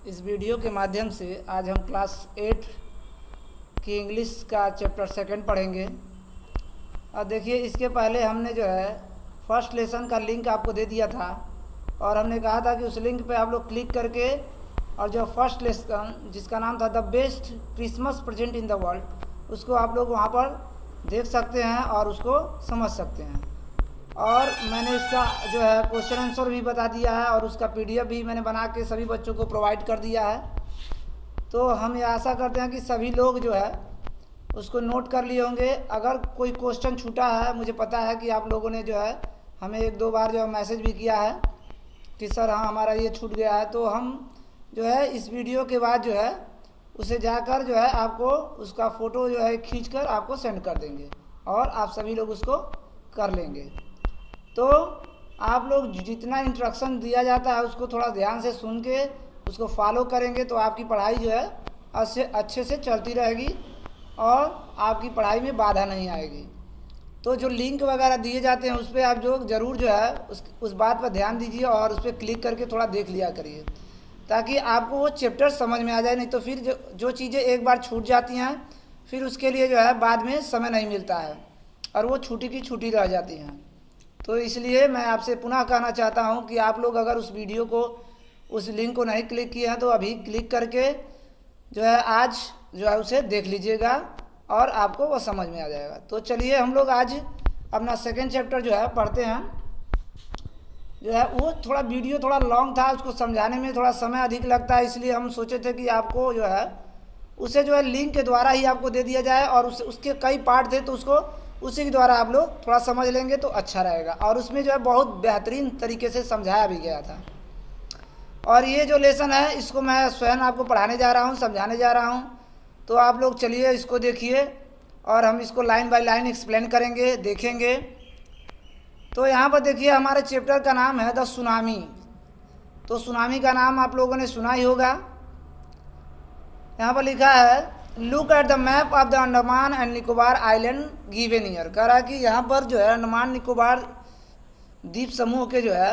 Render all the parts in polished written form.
इस वीडियो के माध्यम से आज हम क्लास 8 की इंग्लिश का चैप्टर सेकंड पढ़ेंगे। और देखिए, इसके पहले हमने जो है फर्स्ट लेसन का लिंक आपको दे दिया था और हमने कहा था कि उस लिंक पे आप लोग क्लिक करके और जो फर्स्ट लेसन जिसका नाम था the best Christmas present in the world, उसको आप लोग वहाँ पर देख सकते हैं और उसको समझ सकते हैं। और मैंने इसका जो है क्वेश्चन आंसर भी बता दिया है और उसका पीडीएफ भी मैंने बना के सभी बच्चों को प्रोवाइड कर दिया है। तो हम ये आशा करते हैं कि सभी लोग जो है उसको नोट कर लिए होंगे। अगर कोई क्वेश्चन छूटा है, मुझे पता है कि आप लोगों ने जो है हमें एक दो बार जो है मैसेज भी किया है कि सर हाँ हमारा ये छूट गया है, तो हम जो है इस वीडियो के बाद जो है उसे जाकर जो है आपको उसका फ़ोटो जो है खींचकर आपको सेंड कर देंगे और आप सभी लोग उसको कर लेंगे। तो आप लोग जितना इंस्ट्रक्शन दिया जाता है उसको थोड़ा ध्यान से सुन के उसको फॉलो करेंगे तो आपकी पढ़ाई जो है अच्छे से चलती रहेगी और आपकी पढ़ाई में बाधा नहीं आएगी। तो जो लिंक वगैरह दिए जाते हैं उस पर आप जो ज़रूर जो है उस बात पर ध्यान दीजिए और उस पर क्लिक करके थोड़ा देख लिया करिए ताकि आपको वो चैप्टर समझ में आ जाए। नहीं तो फिर जो चीज़ें एक बार छूट जाती हैं फिर उसके लिए जो है बाद में समय नहीं मिलता है और वो छूटी की छूटी रह जाती हैं। तो इसलिए मैं आपसे पुनः कहना चाहता हूं कि आप लोग अगर उस वीडियो को उस लिंक को नहीं क्लिक किए हैं तो अभी क्लिक करके जो है आज जो है उसे देख लीजिएगा और आपको वो समझ में आ जाएगा। तो चलिए हम लोग आज अपना सेकंड चैप्टर जो है पढ़ते हैं। जो है वो थोड़ा वीडियो थोड़ा लॉन्ग था, उसको समझाने में थोड़ा समय अधिक लगता है, इसलिए हम सोचे थे कि आपको जो है उसे जो है लिंक के द्वारा ही आपको दे दिया जाए और उसके कई पार्ट थे तो उसको उसी के द्वारा आप लोग थोड़ा समझ लेंगे तो अच्छा रहेगा। और उसमें जो है बहुत बेहतरीन तरीके से समझाया भी गया था। और ये जो लेसन है इसको मैं स्वयं आपको पढ़ाने जा रहा हूँ, समझाने जा रहा हूँ। तो आप लोग चलिए इसको देखिए और हम इसको लाइन बाय लाइन एक्सप्लेन करेंगे, देखेंगे। तो यहाँ पर देखिए हमारे चैप्टर का नाम है द सुनामी। तो सुनामी का नाम आप लोगों ने सुना ही होगा। यहाँ पर लिखा है look at the map of the Andaman and Nicobar island given year. कह रहा है कि यहाँ पर जो है अंडमान निकोबार द्वीप समूह के जो है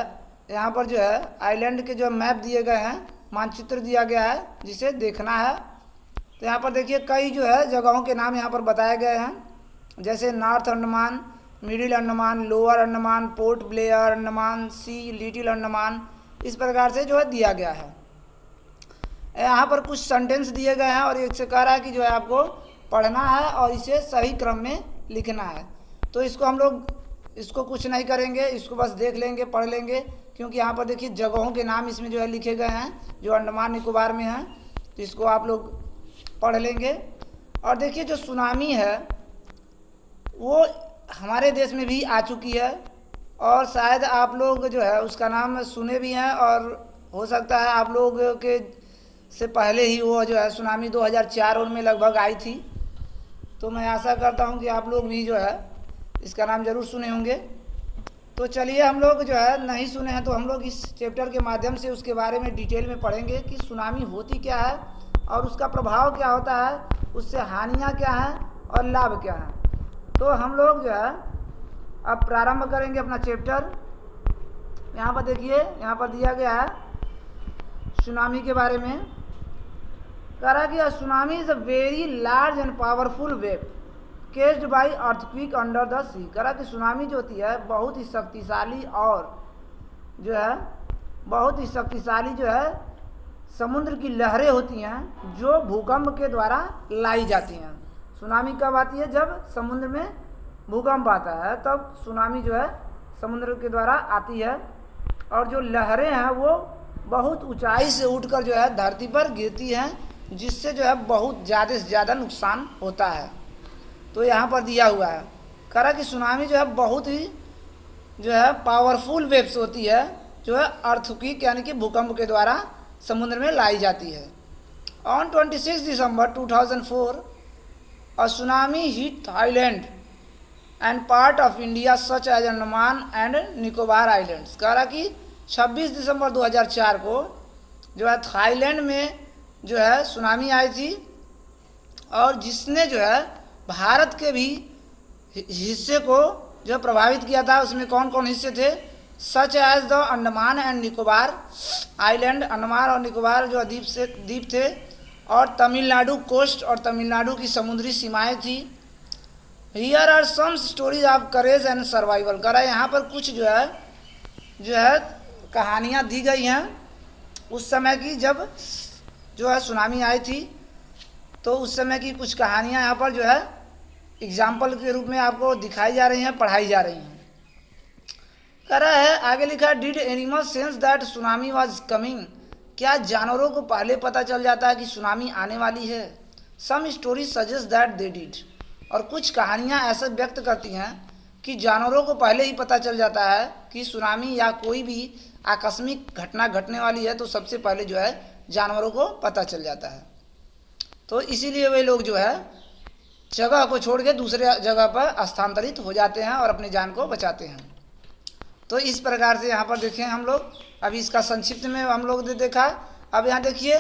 यहाँ पर जो है आइलैंड के जो मैप दिए गए हैं, मानचित्र दिया गया है जिसे देखना है। तो यहाँ पर देखिए कई जो है जगहों के नाम यहाँ पर बताए गए हैं, जैसे North Andaman, Middle Andaman, Lower Andaman, Port Blair, Andaman Sea, Little Andaman, इस प्रकार से जो है दिया गया है। यहाँ पर कुछ सेंटेंस दिए गए हैं और इससे कह रहा है कि जो है आपको पढ़ना है और इसे सही क्रम में लिखना है। तो इसको हम लोग इसको कुछ नहीं करेंगे, इसको बस देख लेंगे, पढ़ लेंगे, क्योंकि यहाँ पर देखिए जगहों के नाम इसमें जो है लिखे गए हैं जो अंडमान निकोबार में हैं। तो इसको आप लोग पढ़ लेंगे। और देखिए जो सुनामी है वो हमारे देश में भी आ चुकी है और शायद आप लोग जो है उसका नाम सुने भी हैं और हो सकता है आप लोग के से पहले ही वो जो है सुनामी 2004 में लगभग आई थी। तो मैं आशा करता हूँ कि आप लोग भी जो है इसका नाम ज़रूर सुने होंगे। तो चलिए हम लोग जो है नहीं सुने हैं तो हम लोग इस चैप्टर के माध्यम से उसके बारे में डिटेल में पढ़ेंगे कि सुनामी होती क्या है और उसका प्रभाव क्या होता है, उससे हानियाँ क्या हैं और लाभ क्या हैं। तो हम लोग जो है अब प्रारंभ करेंगे अपना चैप्टर। यहाँ पर देखिए यहाँ पर दिया गया है सुनामी के बारे में। कह रहा है कि tsunami is a very large and powerful wave caused by earthquake under the sea. कह रहा है कि सुनामी जो होती है बहुत ही शक्तिशाली और जो है बहुत ही शक्तिशाली जो है समुद्र की लहरें होती हैं जो भूकंप के द्वारा लाई जाती हैं। सुनामी कब आती है? जब समुद्र में भूकंप आता है तब सुनामी जो है समुद्र के द्वारा आती है। और जो लहरें हैं वो बहुत ऊंचाई से उठकर जो है धरती पर गिरती हैं जिससे जो है बहुत ज़्यादा से ज़्यादा नुकसान होता है। तो यहाँ पर दिया हुआ है, कह रहा कि सुनामी जो है बहुत ही जो है पावरफुल वेव्स होती है जो है अर्थक्वेक यानी कि भूकंप के द्वारा समुद्र में लाई जाती है। On 26 December 2004 a tsunami hit Thailand and part of India such as Andaman and Nicobar islands. कह रहा कि 26 दिसंबर 2004 को जो है थाईलैंड में जो है सुनामी आई थी और जिसने जो है भारत के भी हिस्से को जो प्रभावित किया था। उसमें कौन कौन हिस्से थे? Such as the Andaman and Nicobar island, Andaman और निकोबार जो द्वीप थे, और तमिलनाडु कोस्ट और तमिलनाडु की समुद्री सीमाएं थी। Here are some stories of courage and survival, करा यहाँ पर कुछ जो है कहानियाँ दी गई हैं उस समय की, जब जो है सुनामी आई थी, तो उस समय की कुछ कहानियाँ यहाँ पर जो है एग्जाम्पल के रूप में आपको दिखाई जा रही हैं, पढ़ाई जा रही हैं। कह रहा है आगे लिखा, did animal sense that tsunami was coming, क्या जानवरों को पहले पता चल जाता है कि सुनामी आने वाली है। Some story suggest that they did, और कुछ कहानियाँ ऐसा व्यक्त करती हैं कि जानवरों को पहले ही पता चल जाता है कि सुनामी या कोई भी आकस्मिक घटना घटने वाली है, तो सबसे पहले जो है जानवरों को पता चल जाता है। तो इसीलिए वे लोग जो है जगह को छोड़ के दूसरे जगह पर स्थानांतरित हो जाते हैं और अपनी जान को बचाते हैं। तो इस प्रकार से यहाँ पर देखें हम लोग, अभी इसका संक्षिप्त में हम लोग ने देखा। अब यहाँ देखिए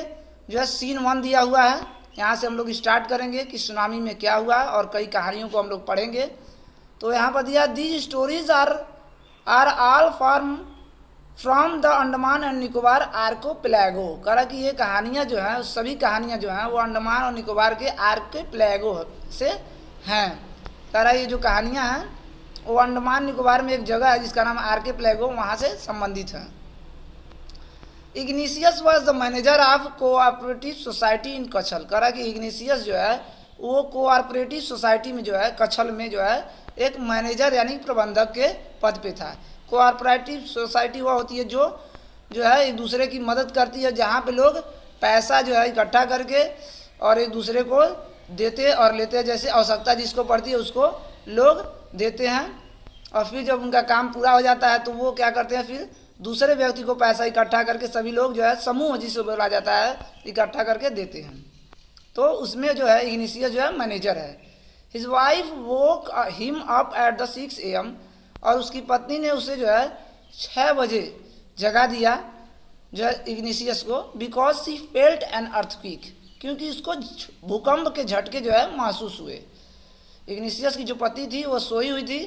जो है सीन 1 दिया हुआ है, यहाँ से हम लोग स्टार्ट करेंगे कि सुनामी में क्या हुआ, और कई कहानियों को हम लोग पढ़ेंगे। तो यहाँ पर दिया, these stories are all from the Andaman and Nicobar archipelago, कहा कि ये कहानियाँ जो हैं, सभी कहानियाँ जो हैं वो अंडमान और निकोबार के आर्कोपेलागो से हैं। कह रहा ये जो कहानियाँ हैं वो अंडमान निकोबार में एक जगह है जिसका नाम आर्कोपेलागो, वहाँ से संबंधित है। Ignatius was the manager of cooperative society in Katchal, कह रहा कि इग्निशियस जो है वो कोऑपरेटिव सोसाइटी में जो है कच्छल में जो है एक मैनेजर यानी प्रबंधक के पद पे था। कोऑपरेटिव सोसाइटी वह होती है जो है एक दूसरे की मदद करती है, जहाँ पे लोग पैसा जो है इकट्ठा करके और एक दूसरे को देते और लेते हैं, जैसे आवश्यकता जिसको पड़ती है उसको लोग देते हैं, और फिर जब उनका काम पूरा हो जाता है तो वो क्या करते हैं, फिर दूसरे व्यक्ति को पैसा इकट्ठा करके सभी लोग जो है समूह जिसे बोला जाता है इकट्ठा करके देते हैं। तो उसमें जो है इग्निशियस जो है मैनेजर है। His wife woke him up at the 6 AM, और उसकी पत्नी ने उसे जो है 6 बजे जगा दिया जो है इग्निशियस को, because C felt an earthquake, क्योंकि उसको भूकंप के झटके जो है महसूस हुए। इग्निशियस की जो पत्नी थी वो सोई हुई थी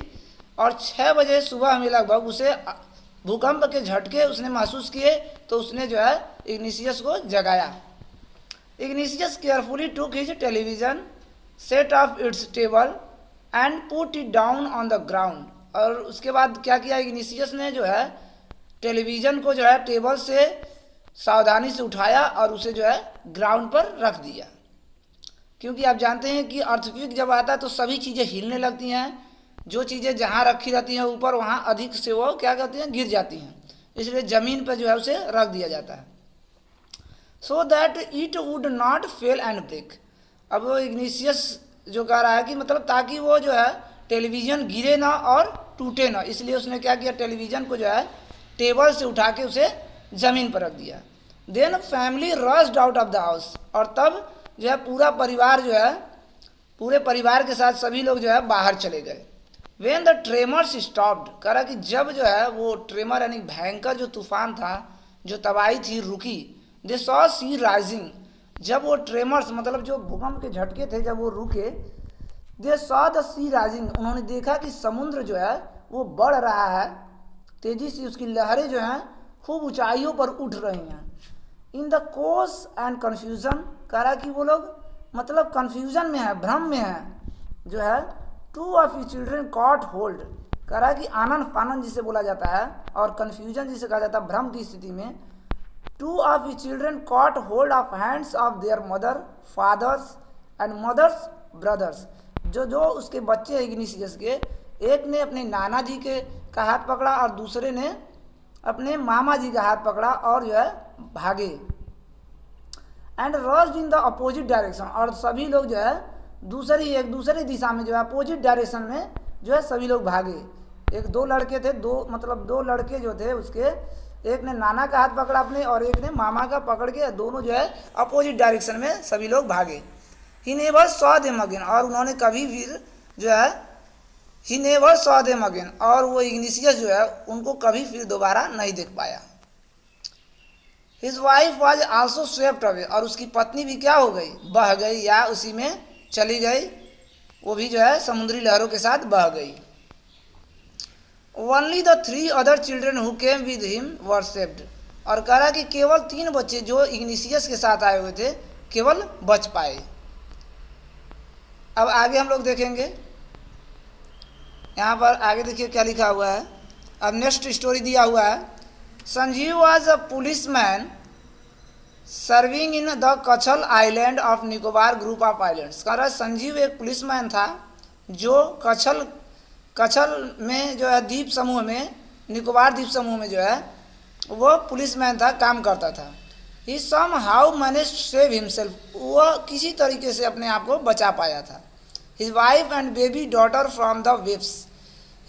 और 6 बजे सुबह में लगभग उसे भूकंप के झटके उसने महसूस किए, तो उसने जो है इग्निशियस को जगाया। Igneous carefully took his television, set of its table and put it down on the ground, और उसके बाद क्या किया इग्निशियस ने जो है टेलीविज़न को जो है टेबल से सावधानी से उठाया और उसे जो है ग्राउंड पर रख दिया। क्योंकि आप जानते हैं कि अर्थक्वेक जब आता है तो सभी चीज़ें हिलने लगती हैं, जो चीज़ें जहाँ रखी रहती हैं ऊपर वहाँ अधिक से वो क्या करती हैं, गिर जाती हैं, इसलिए ज़मीन पर जो है उसे रख दिया जाता है, so that it would not fail and break. अब वो इग्निशियस जो कह रहा है कि मतलब ताकि वो जो है टेलीविज़न गिरे ना और टूटे ना, इसलिए उसने क्या किया, टेलीविज़न को जो है टेबल से उठा के उसे ज़मीन पर रख दिया। Then family rushed out of the house, और तब जो है पूरा परिवार जो है पूरे परिवार के साथ सभी लोग जो है बाहर चले गए। व्हेन द ट्रेमर्स स्टॉप्ड, कह रहा कि जब जो है वो ट्रेमर यानी भयंकर जो तूफान था, जो तबाही थी, रुकी। दे सॉ सी राइजिंग, जब वो ट्रेमर्स मतलब जो भूकंप के झटके थे जब वो रुके, they saw the sea rising, उन्होंने देखा कि समुद्र जो है वो बढ़ रहा है तेज़ी से, उसकी लहरें जो हैं खूब ऊंचाइयों पर उठ रही हैं। In the cos and confusion, कह रहा कि वो लोग मतलब कन्फ्यूज़न में है, भ्रम में है जो है। To of the children caught hold, कह रहा कि आनंद फानन जिसे बोला जाता है और कन्फ्यूजन जिसे कहा जाता है भ्रम की स्थिति में। Two of the children caught hold of hands of their mother fathers and mothers brothers, जो उसके बच्चे हैं इग्निशियस के, एक ने अपने नाना जी के का हाथ पकड़ा और दूसरे ने अपने मामा जी का हाथ पकड़ा और जो है भागे। And rushed in the opposite direction, और सभी लोग जो है एक दूसरे दिशा में जो है अपोजिट डायरेक्शन में जो है सभी लोग भागे। दो लड़के थे, दो लड़के जो थे उसके, एक ने नाना का हाथ पकड़ा अपने और एक ने मामा का पकड़ के, दोनों जो है अपोजिट डायरेक्शन में सभी लोग भागे। He never saw them again, और उन्होंने कभी भी जो है he never saw them again, और वो इग्निशियस जो है उनको कभी फिर दोबारा नहीं देख पाया। His wife was also swept away, और उसकी पत्नी भी क्या हो गई, बह गई या उसी में चली गई, वो भी जो है समुद्री लहरों के साथ बह गई। Only the 3 other children who came with him were saved. और कह रहा कि केवल 3 बच्चे जो इग्निशियस के साथ आए हुए थे केवल बच पाए। अब आगे हम लोग देखेंगे, यहाँ पर आगे देखिए क्या लिखा हुआ है। अब नेक्स्ट स्टोरी दिया हुआ है, Sanjeev was a policeman serving in the Katchal island of Nicobar group of islands. कह रहा है संजीव एक पुलिसमैन था जो कच्छल में जो है द्वीप समूह में, निकोबार द्वीप समूह में जो है वो पुलिसमैन था, काम करता था। He somehow manage save himself, वह किसी तरीके से अपने आप को बचा पाया था। His wife and baby daughter from the waves,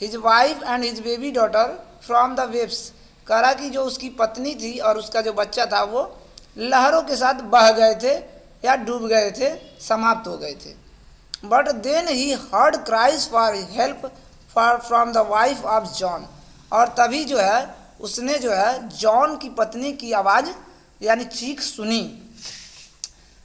his wife and his baby daughter from the waves. कह रहा कि जो उसकी पत्नी थी और उसका जो बच्चा था वो लहरों के साथ बह गए थे या डूब गए थे, समाप्त हो गए थे। But then he heard cries for help from the wife of John. और तभी जो है उसने जो है जॉन की पत्नी की आवाज़ यानी चीख सुनी।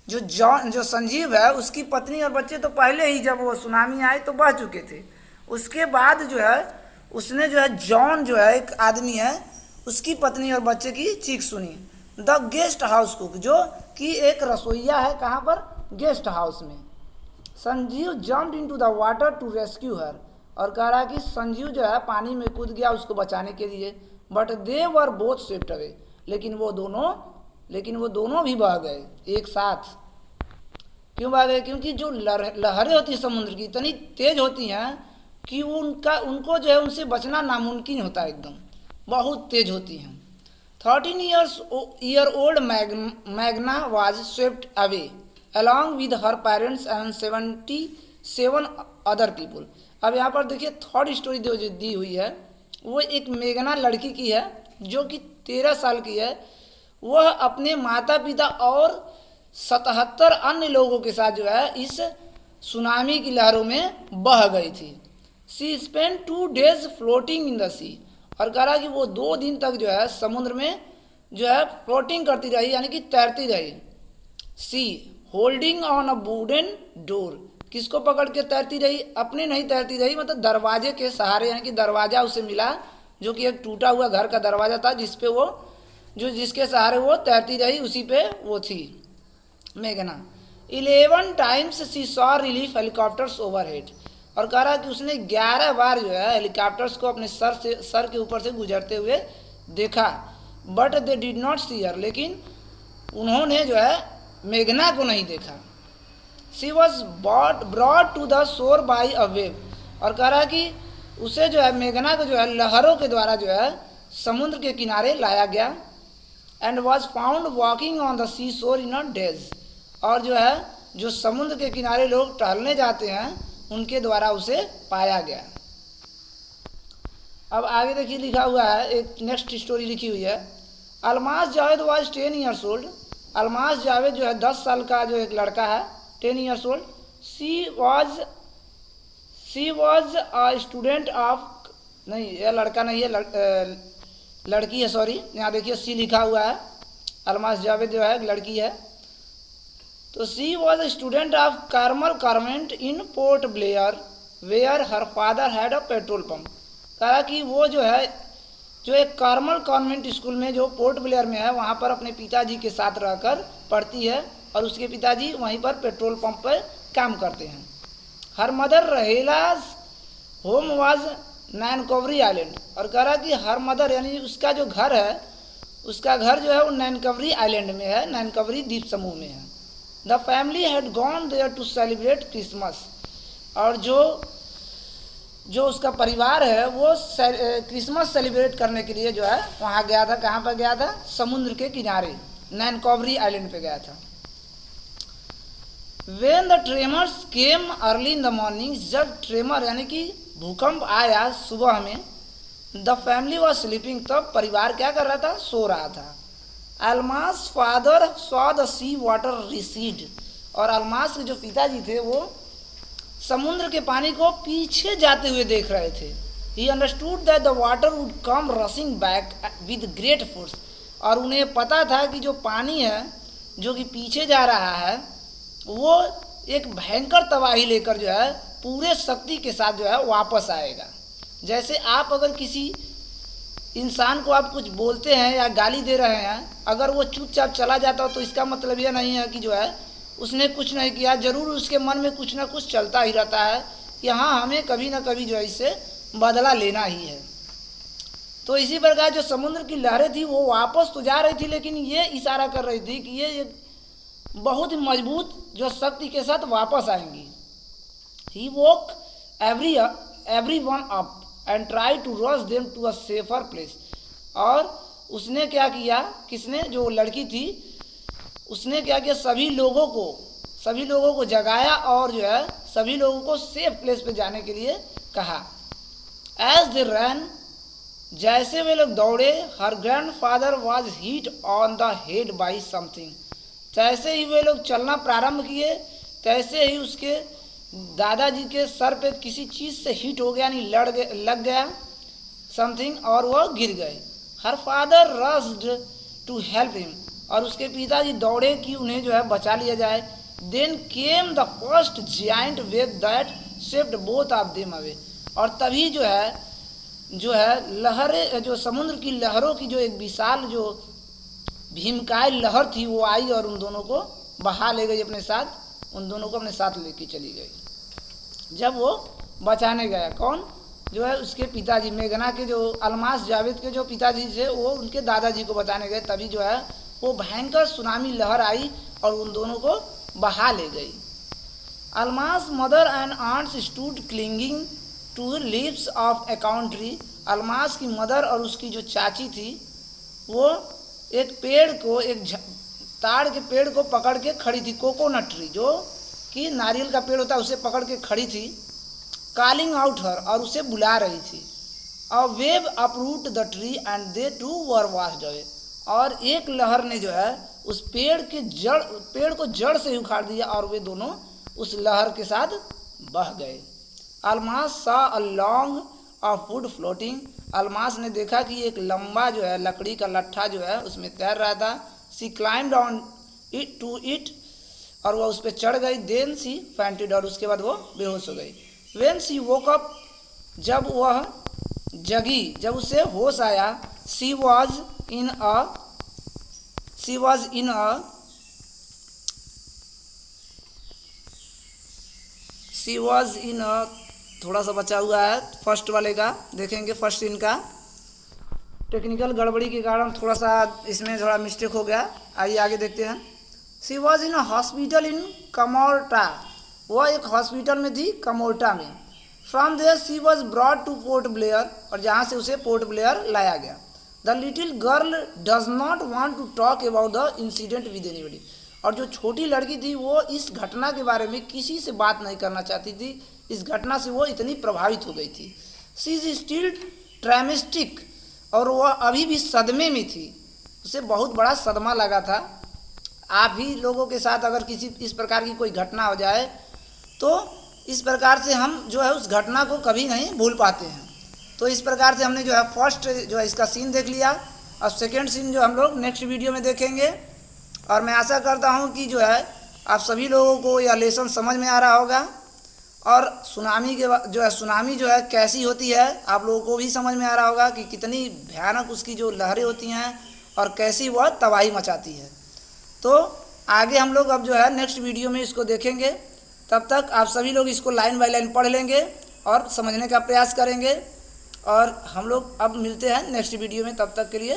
जो संजीव है उसकी पत्नी और बच्चे तो पहले ही जब वो सुनामी आए तो बह चुके थे। उसके बाद जो है उसने जो है जॉन जो है एक आदमी है उसकी पत्नी और बच्चे की चीख सुनी। द गेस्ट हाउस कुक, जो कि एक रसोइया है, कहाँ पर, गेस्ट हाउस में। Sanjeev jumped into the water to rescue her. और कह रहा है कि संजीव जो है पानी में कूद गया उसको बचाने के लिए। But they were both Swift away, लेकिन वो दोनों भी बह गए एक साथ। क्यों बह गए? क्योंकि जो लहरें होती हैं समुद्र की इतनी तेज होती हैं कि उनको जो है उनसे बचना नामुमकिन होता है, एकदम बहुत तेज होती हैं। 13 year old Magna was swept away along with her parents and 77 other people. अब यहाँ पर देखिए थर्ड स्टोरी जो दी हुई है वो एक मेघना लड़की की है जो कि 13 साल की है। वह अपने माता पिता और 77 अन्य लोगों के साथ जो है इस सुनामी की लहरों में बह गई थी। She spend 2 days floating in the sea. और कह रहा कि वो 2 दिन तक जो है समुद्र में जो है फ्लोटिंग करती रही, यानी कि तैरती रही। She holding on a wooden door, किसको पकड़ के तैरती रही? अपने नहीं तैरती रही, मतलब दरवाजे के सहारे, यानी कि दरवाजा उसे मिला जो कि एक टूटा हुआ घर का दरवाजा था जिसपे वो जिसके सहारे वो तैरती रही, उसी पे वो थी मेघना। 11 times सी सॉ रिलीफ हेलीकॉप्टर्स ओवरहेड। और कह रहा कि उसने 11 बार जो है हेलीकॉप्टर्स को अपने सर के ऊपर से गुजरते हुए देखा। But they did not see her, लेकिन उन्होंने जो है मेघना को नहीं देखा। She was brought to the shore by a wave. और कह रहा कि उसे जो है मेघना को जो है लहरों के द्वारा जो है समुद्र के किनारे लाया गया। And was found walking on the sea shore in a days. और जो है जो समुद्र के किनारे लोग टहलने जाते हैं उनके द्वारा उसे पाया गया। अब आगे देखिए लिखा हुआ है, एक नेक्स्ट स्टोरी लिखी हुई है। Almas Javed was 10 years old। Almas Javed जो है 10 साल का जो एक लड़का है, 10 years old। She was a student of, नहीं यह लड़का नहीं है, लड़की है, सॉरी, यहाँ देखिए सी लिखा हुआ है। अलमास जावेद जो है लड़की है। तो she was a student of Carmel convent in Port Blair where her father had a petrol pump. कहा कि वो जो है जो एक कार्मल कॉन्वेंट स्कूल में जो पोर्ट ब्लेयर में है वहाँ पर अपने पिताजी के साथ रहकर पढ़ती है और उसके पिताजी वहीं पर पेट्रोल पंप पर काम करते हैं। हर मदर रहेलाज होम वाज नैनकोवरी आइलैंड। और कह रहा कि हर मदर यानी उसका जो घर है, उसका घर जो है वो नैनकवरी आइलैंड में है, नैनकवरी द्वीप समूह में है। The family had gone there to celebrate Christmas. और जो उसका परिवार है वो क्रिसमस सेलिब्रेट करने के लिए जो है वहाँ गया था। कहाँ पर गया था? समुद्र के किनारे नैनकोवरी आइलैंड पे गया था। When the tremors came early in the morning, जब ट्रेमर यानी कि भूकंप आया सुबह में, द फैमिली वॉज स्लीपिंग, तब परिवार क्या कर रहा था? सो रहा था। Almas father saw the sea water recede. और अलमास के जो पिताजी थे वो समुद्र के पानी को पीछे जाते हुए देख रहे थे। He understood that the water would come rushing back with great force. और उन्हें पता था कि जो पानी है जो कि पीछे जा रहा है वो एक भयंकर तबाही लेकर जो है पूरे शक्ति के साथ जो है वापस आएगा। जैसे आप अगर किसी इंसान को आप कुछ बोलते हैं या गाली दे रहे हैं, अगर वो चुपचाप चला जाता हो तो इसका मतलब यह नहीं है कि जो है उसने कुछ नहीं किया, ज़रूर उसके मन में कुछ ना कुछ चलता ही रहता है कि हाँ हमें कभी ना कभी जो है इससे बदला लेना ही है। तो इसी प्रकार जो समुद्र की लहरें थी वो वापस तो जा रही थी, लेकिन ये इशारा कर रही थी कि ये एक बहुत ही मजबूत जो शक्ति के साथ वापस आएंगी। He woke everyone up and try to rush them to a safer place. और उसने क्या किया, किसने, जो लड़की थी उसने क्या किया, सभी लोगों को जगाया और जो है सभी लोगों को सेफ प्लेस पे जाने के लिए कहा। एज दे रन, जैसे वे लोग दौड़े, her grandfather was hit on the head by something. जैसे ही वे लोग चलना प्रारंभ किए तैसे ही उसके दादाजी के सर पे किसी चीज़ से हिट हो गया, यानी लग गया समथिंग, और वह गिर गए। Her father rushed to help him, और उसके पिताजी दौड़े कि उन्हें जो है बचा लिया जाए। Then came the first giant wave that swept both of them away. और तभी जो है लहरें, जो समुद्र की लहरों की जो एक विशाल जो भीमकाय लहर थी वो आई और उन दोनों को बहा ले गई अपने साथ, उन दोनों को अपने साथ लेके चली गई। जब वो बचाने गया, कौन, जो है उसके पिताजी, मेघना के जो अलमास जावेद के जो पिताजी थे वो उनके दादाजी को बचाने गए, तभी जो है वो भयंकर सुनामी लहर आई और उन दोनों को बहा ले गई। Almas mother and aunts stood clinging to leaves of account tree. Almas की मदर और उसकी जो चाची थी वो एक पेड़ को, एक ताड़ के पेड़ को पकड़ के खड़ी थी, कोकोनट ट्री जो कि नारियल का पेड़ होता है उसे पकड़ के खड़ी थी। कॉलिंग आउट हर, और उसे बुला रही थी। A wave uproot the tree and they too were washed away. और एक लहर ने जो है उस पेड़ को जड़ से ही उखाड़ दिया और वे दोनों उस लहर के साथ बह गए। अलमास सा a long off would floating. Almas ने देखा कि एक लंबा जो है लकड़ी का लट्ठा जो है उसमें तैर रहा था। She climbed on it to it, और वह उस पर चढ़ गई। देन सी फैंटेड, और उसके बाद वो बेहोश हो गई। वेन सी वोक अप, जब वह जगी, जब उसे होश आया, सी वॉज इन अ थोड़ा सा बचा हुआ है फर्स्ट वाले का, देखेंगे फर्स्ट सीन का। टेक्निकल गड़बड़ी के कारण थोड़ा सा इसमें थोड़ा मिस्टेक हो गया, आइए आगे देखते हैं। She was in a hospital in Kamorta, वह एक हॉस्पिटल में थी कमोर्टा में। From there she was brought to Port Blair, और जहाँ से उसे पोर्ट ब्लेयर लाया गया। The little girl does not want to talk about the incident with anybody, और जो छोटी लड़की थी वो इस घटना के बारे में किसी से बात नहीं करना चाहती थी। इस घटना से वो इतनी प्रभावित हो गई थी। शी इज स्टिल ट्रैमेस्टिक, और वह अभी भी सदमे में थी, उसे बहुत बड़ा सदमा लगा था। आप ही लोगों के साथ अगर किसी इस प्रकार की कोई घटना हो जाए तो इस प्रकार से हम जो है उस घटना को कभी नहीं भूल पाते हैं। तो इस प्रकार से हमने जो है फर्स्ट जो है इसका सीन देख लिया, और सेकेंड सीन जो हम लोग नेक्स्ट वीडियो में देखेंगे। और मैं आशा करता हूँ कि जो है आप सभी लोगों को यह लेसन समझ में आ रहा होगा, और सुनामी जो है कैसी होती है आप लोगों को भी समझ में आ रहा होगा कि कितनी भयानक उसकी जो लहरें होती हैं और कैसी वह तबाही मचाती है। तो आगे हम लोग अब जो है नेक्स्ट वीडियो में इसको देखेंगे। तब तक आप सभी लोग इसको लाइन बाय लाइन पढ़ लेंगे और समझने का प्रयास करेंगे, और हम लोग अब मिलते हैं नेक्स्ट वीडियो में। तब तक के लिए